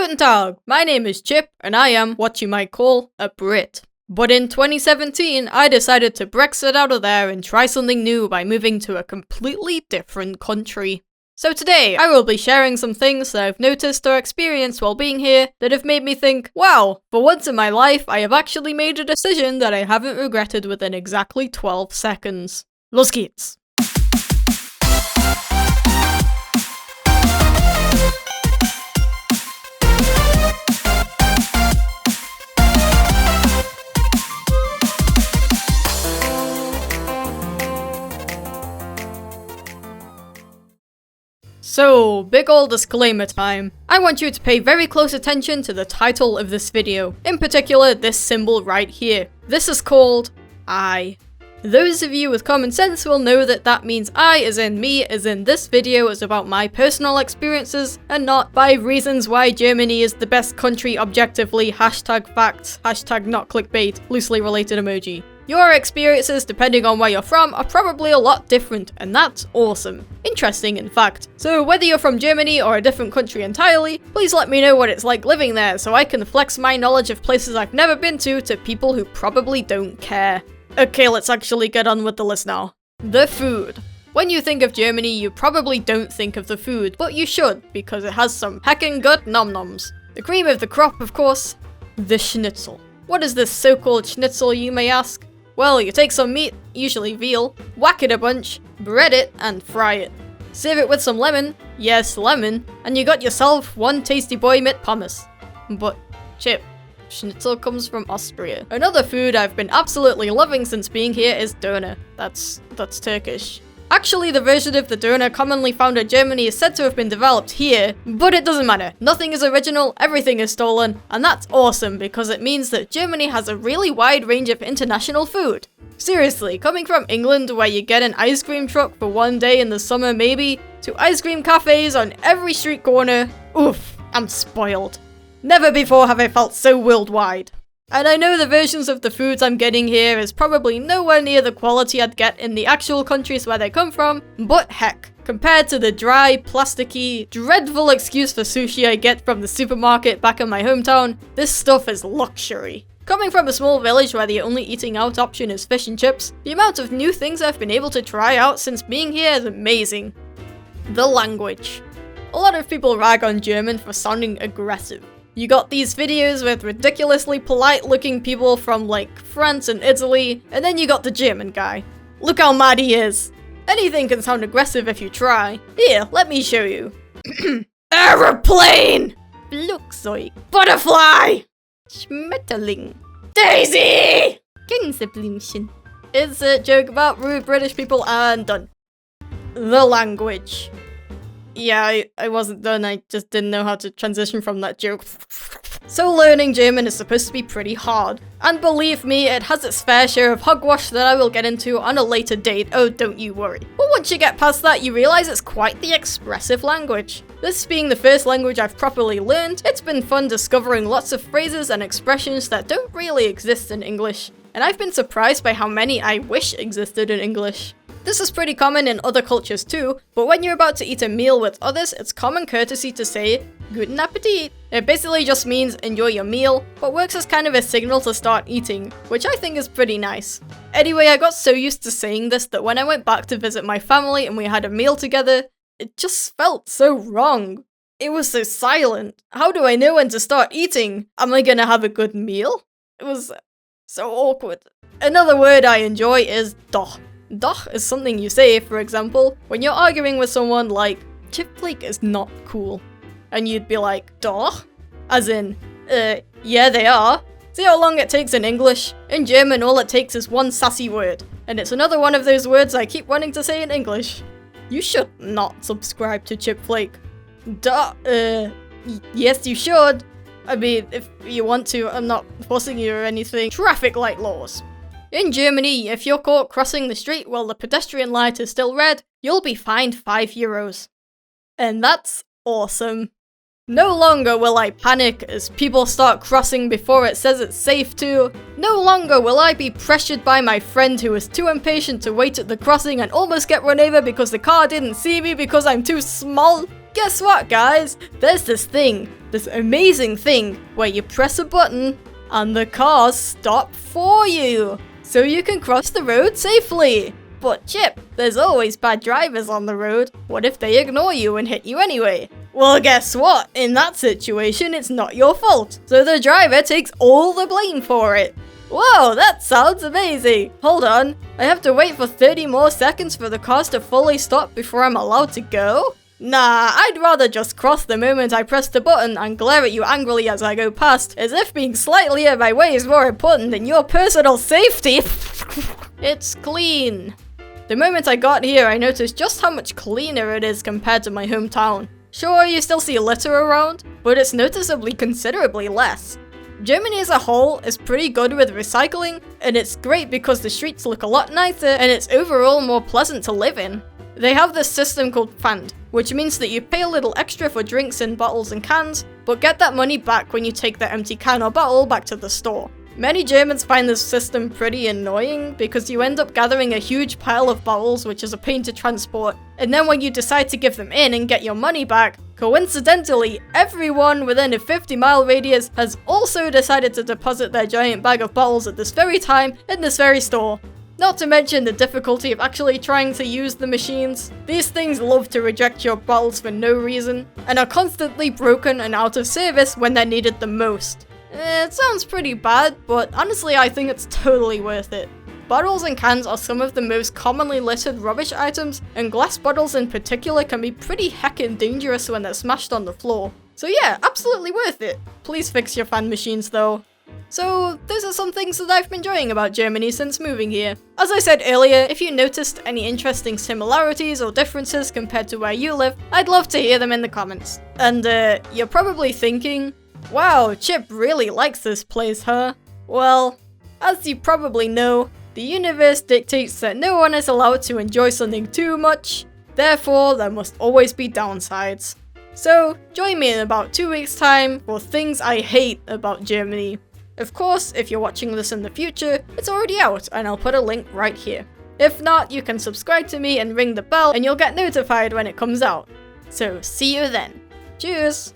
Guten Tag, my name is Chip, and I am what you might call a Brit. But in 2017, I decided to Brexit out of there and try something new by moving to a completely different country. So today, I will be sharing some things that I've noticed or experienced while being here that have made me think, wow, for once in my life, I have actually made a decision that I haven't regretted within exactly 12 seconds. Los geht's! So, big ol' disclaimer time. I want you to pay very close attention to the title of this video, in particular this symbol right here. This is called I. Those of you with common sense will know that that means I as in me, as in this video is about my personal experiences, and not 5 reasons why Germany is the best country objectively, hashtag facts, hashtag not clickbait, loosely related emoji. Your experiences, depending on where you're from, are probably a lot different, and that's awesome. Interesting, in fact. So whether you're from Germany or a different country entirely, please let me know what it's like living there so I can flex my knowledge of places I've never been to people who probably don't care. Okay, let's actually get on with the list now. The food. When you think of Germany, you probably don't think of the food, but you should, because it has some heckin' good nom-noms. The cream of the crop, of course. The schnitzel. What is this so-called schnitzel, you may ask? Well, you take some meat, usually veal, whack it a bunch, bread it, and fry it. Serve it with some lemon, yes, lemon, and you got yourself one tasty boy mit pommes. But, Chip, schnitzel comes from Austria. Another food I've been absolutely loving since being here is döner. That's Turkish. Actually, the version of the döner commonly found in Germany is said to have been developed here, but it doesn't matter. Nothing is original, everything is stolen, and that's awesome because it means that Germany has a really wide range of international food. Seriously, coming from England where you get an ice cream truck for one day in the summer maybe, to ice cream cafes on every street corner, oof, I'm spoiled. Never before have I felt so worldwide. And I know the versions of the foods I'm getting here is probably nowhere near the quality I'd get in the actual countries where they come from, but heck, compared to the dry, plasticky, dreadful excuse for sushi I get from the supermarket back in my hometown, this stuff is luxury. Coming from a small village where the only eating out option is fish and chips, the amount of new things I've been able to try out since being here is amazing. The language. A lot of people rag on German for sounding aggressive. You got these videos with ridiculously polite looking people from like France and Italy, and then you got the German guy. Look how mad he is. Anything can sound aggressive if you try. Here, let me show you. Aeroplane! Flugzeug. Butterfly! Schmetterling. Daisy! Gänseblümchen. It's a joke about rude British people and done. The language. Yeah, I wasn't done, I just didn't know how to transition from that joke. So learning German is supposed to be pretty hard. And believe me, it has its fair share of hogwash that I will get into on a later date, oh don't you worry. But once you get past that, you realize it's quite the expressive language. This being the first language I've properly learned, it's been fun discovering lots of phrases and expressions that don't really exist in English. And I've been surprised by how many I wish existed in English. This is pretty common in other cultures too, but when you're about to eat a meal with others, it's common courtesy to say, Guten Appetit. It basically just means enjoy your meal, but works as kind of a signal to start eating, which I think is pretty nice. Anyway, I got so used to saying this that when I went back to visit my family and we had a meal together, it just felt so wrong. It was so silent. How do I know when to start eating? Am I gonna have a good meal? It was so awkward. Another word I enjoy is doch. Doch is something you say, for example, when you're arguing with someone like, Chipflake is not cool. And you'd be like, doch? As in, yeah they are. See how long it takes in English? In German all it takes is one sassy word. And it's another one of those words I keep wanting to say in English. You should not subscribe to Chipflake. Yes you should. I mean, if you want to, I'm not forcing you or anything. Traffic light laws. In Germany, if you're caught crossing the street while the pedestrian light is still red, you'll be fined €5. And that's awesome. No longer will I panic as people start crossing before it says it's safe to. No longer will I be pressured by my friend who is too impatient to wait at the crossing and almost get run over because the car didn't see me because I'm too small. guess what, guys? There's this amazing thing, where you press a button and the cars stop for you, so you can cross the road safely. But Chip, there's always bad drivers on the road. What if they ignore you and hit you anyway? Well, guess what? In that situation, it's not your fault, so the driver takes all the blame for it. Whoa, that sounds amazing. Hold on, I have to wait for 30 more seconds for the cars to fully stop before I'm allowed to go? Nah, I'd rather just cross the moment I press the button and glare at you angrily as I go past, as if being slightly in my way is more important than your personal safety. It's clean. The moment I got here, I noticed just how much cleaner it is compared to my hometown. Sure, you still see litter around, but it's noticeably considerably less. Germany as a whole is pretty good with recycling, and it's great because the streets look a lot nicer and it's overall more pleasant to live in. They have this system called Pfand, which means that you pay a little extra for drinks in bottles and cans, but get that money back when you take the empty can or bottle back to the store. Many Germans find this system pretty annoying because you end up gathering a huge pile of bottles, which is a pain to transport, and then when you decide to give them in and get your money back, coincidentally, everyone within a 50-mile radius has also decided to deposit their giant bag of bottles at this very time in this very store. Not to mention the difficulty of actually trying to use the machines. These things love to reject your bottles for no reason, and are constantly broken and out of service when they're needed the most. It sounds pretty bad, but honestly I think it's totally worth it. Bottles and cans are some of the most commonly littered rubbish items, and glass bottles in particular can be pretty heckin' dangerous when they're smashed on the floor. So yeah, absolutely worth it. Please fix your fan machines though. So those are some things that I've been enjoying about Germany since moving here. As I said earlier, if you noticed any interesting similarities or differences compared to where you live, I'd love to hear them in the comments. And you're probably thinking, wow, Chip really likes this place, huh? Well, as you probably know, the universe dictates that no one is allowed to enjoy something too much, therefore there must always be downsides. So, join me in about 2 weeks' time for things I hate about Germany. Of course, if you're watching this in the future, it's already out and I'll put a link right here. If not, you can subscribe to me and ring the bell and you'll get notified when it comes out. So, see you then. Cheers!